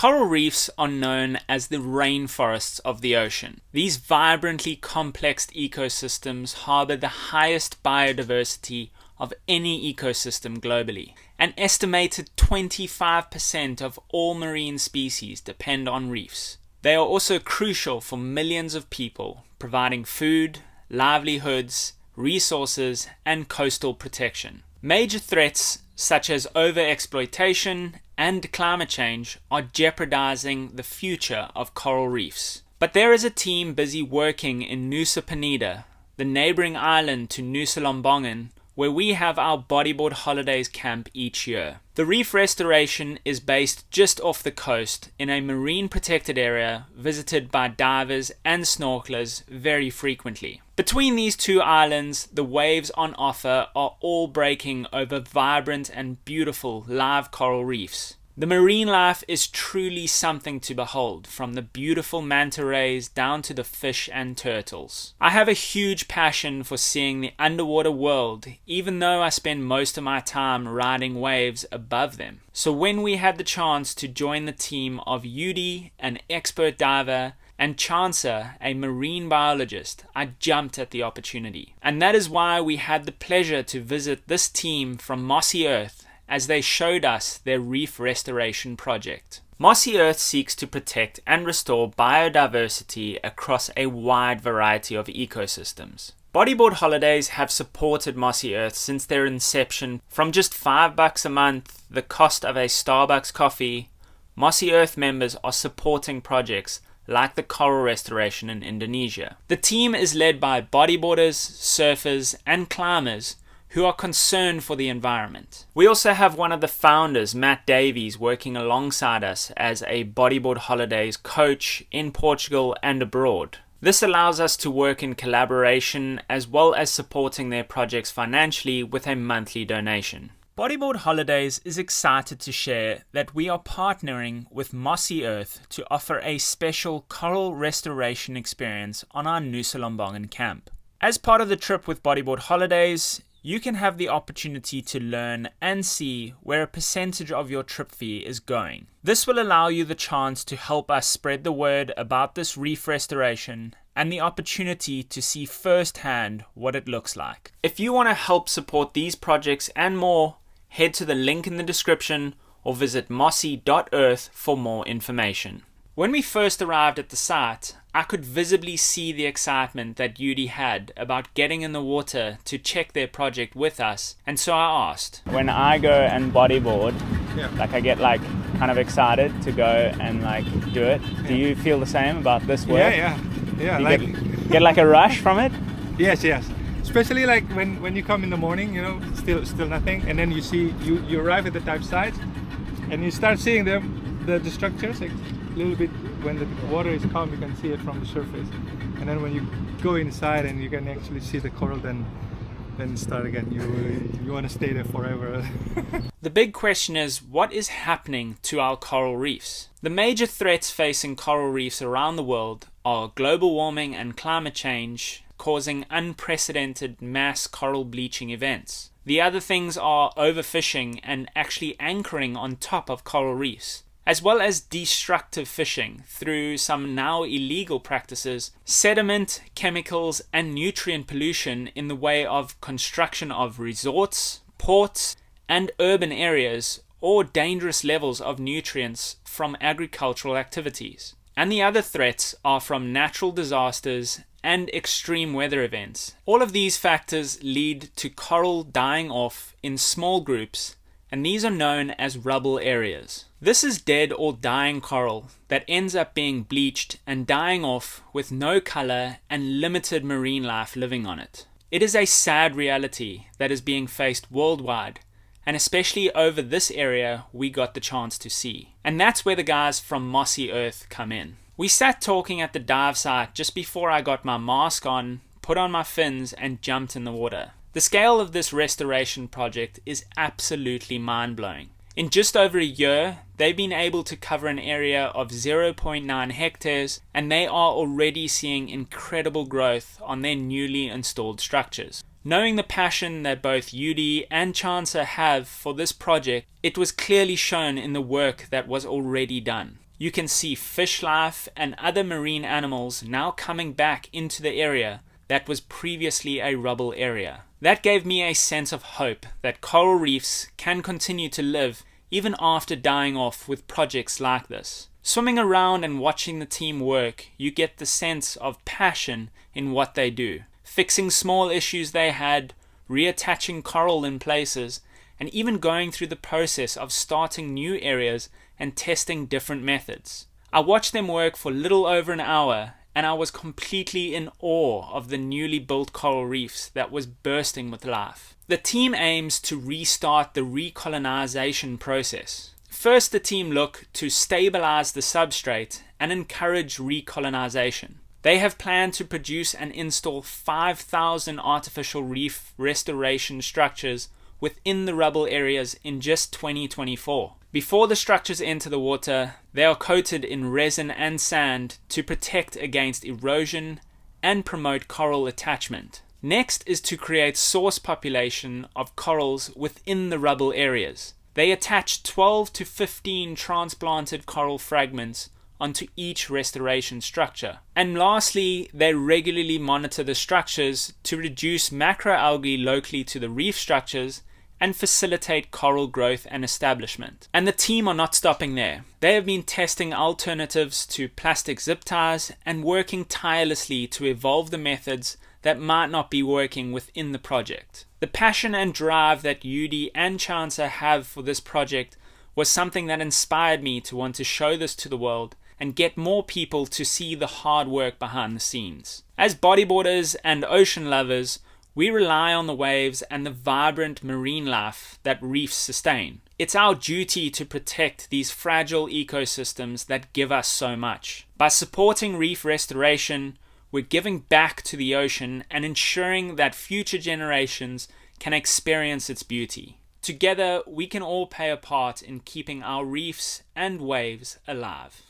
Coral reefs are known as the rainforests of the ocean. These vibrantly complex ecosystems harbor the highest biodiversity of any ecosystem globally. An estimated 25% of all marine species depend on reefs. They are also crucial for millions of people, providing food, livelihoods, resources, and coastal protection. Major threats such as overexploitation and climate change are jeopardizing the future of coral reefs. But there is a team busy working in Nusa Penida, the neighboring island to Nusa Lembongan, where we have our Bodyboard holidays camp each year. The reef restoration is based just off the coast in a marine protected area visited by divers and snorkelers very frequently. Between these two islands, the waves on offer are all breaking over vibrant and beautiful live coral reefs. The marine life is truly something to behold, from the beautiful manta rays down to the fish and turtles. I have a huge passion for seeing the underwater world, even though I spend most of my time riding waves above them. So when we had the chance to join the team of Yudi, an expert diver, and Chancer, a marine biologist, I jumped at the opportunity. And that is why we had the pleasure to visit this team from Mossy Earth, as they showed us their reef restoration project. Mossy Earth seeks to protect and restore biodiversity across a wide variety of ecosystems. Bodyboard holidays have supported Mossy Earth since their inception. From just $5 a month, the cost of a Starbucks coffee, Mossy Earth members are supporting projects like the coral restoration in Indonesia. The team is led by bodyboarders, surfers, and climbers who are concerned for the environment. We also have one of the founders, Matt Davies, working alongside us as a Bodyboard holidays coach in Portugal and abroad. This allows us to work in collaboration as well as supporting their projects financially with a monthly donation. Bodyboard Holidays is excited to share that we are partnering with Mossy Earth to offer a special coral restoration experience on our Nusa Lembongan camp. As part of the trip with Bodyboard Holidays, you can have the opportunity to learn and see where a percentage of your trip fee is going. This will allow you the chance to help us spread the word about this reef restoration and the opportunity to see firsthand what it looks like. If you want to help support these projects and more, head to the link in the description or visit mossy.earth for more information. When we first arrived at the site, I could visibly see the excitement that Yudi had about getting in the water to check their project with us, and so I asked. When I go and bodyboard, I get kind of excited to go and do it. Yeah. Do you feel the same about this work? Yeah. Get a rush from it? Yes. Especially when you come in the morning, still nothing, and then you arrive at the dive site, and you start seeing the structures a little bit. When the water is calm, you can see it from the surface, and then when you go inside and you can actually see the coral, then start again. You want to stay there forever. The big question is, what is happening to our coral reefs? The major threats facing coral reefs around the world are global warming and climate change, causing unprecedented mass coral bleaching events. The other things are overfishing and actually anchoring on top of coral reefs, as well as destructive fishing through some now illegal practices, sediment, chemicals, and nutrient pollution in the way of construction of resorts, ports, and urban areas, or dangerous levels of nutrients from agricultural activities. And the other threats are from natural disasters and extreme weather events. All of these factors lead to coral dying off in small groups, and these are known as rubble areas. This is dead or dying coral that ends up being bleached and dying off with no color and limited marine life living on it. It is a sad reality that is being faced worldwide, and especially over this area we got the chance to see. And that's where the guys from Mossy Earth come in. We sat talking at the dive site just before I got my mask on, put on my fins, and jumped in the water. The scale of this restoration project is absolutely mind-blowing. In just over a year, they've been able to cover an area of 0.9 hectares, and they are already seeing incredible growth on their newly installed structures. Knowing the passion that both Yudi and Chancer have for this project, it was clearly shown in the work that was already done. You can see fish life and other marine animals now coming back into the area that was previously a rubble area. That gave me a sense of hope that coral reefs can continue to live even after dying off with projects like this. Swimming around and watching the team work, you get the sense of passion in what they do. Fixing small issues they had, reattaching coral in places, and even going through the process of starting new areas and testing different methods. I watched them work for little over an hour, and I was completely in awe of the newly built coral reefs that was bursting with life. The team aims to restart the recolonization process. First, the team look to stabilize the substrate and encourage recolonization. They have planned to produce and install 5,000 artificial reef restoration structures within the rubble areas in just 2024. Before the structures enter the water, they are coated in resin and sand to protect against erosion and promote coral attachment. Next is to create source population of corals within the rubble areas. They attach 12 to 15 transplanted coral fragments onto each restoration structure. And lastly, they regularly monitor the structures to reduce macroalgae locally to the reef structures and facilitate coral growth and establishment. And the team are not stopping there. They have been testing alternatives to plastic zip ties and working tirelessly to evolve the methods that might not be working within the project. The passion and drive that Yudi and Chansa have for this project was something that inspired me to want to show this to the world and get more people to see the hard work behind the scenes. As bodyboarders and ocean lovers, we rely on the waves and the vibrant marine life that reefs sustain. It's our duty to protect these fragile ecosystems that give us so much. By supporting reef restoration, we're giving back to the ocean and ensuring that future generations can experience its beauty. Together, we can all play a part in keeping our reefs and waves alive.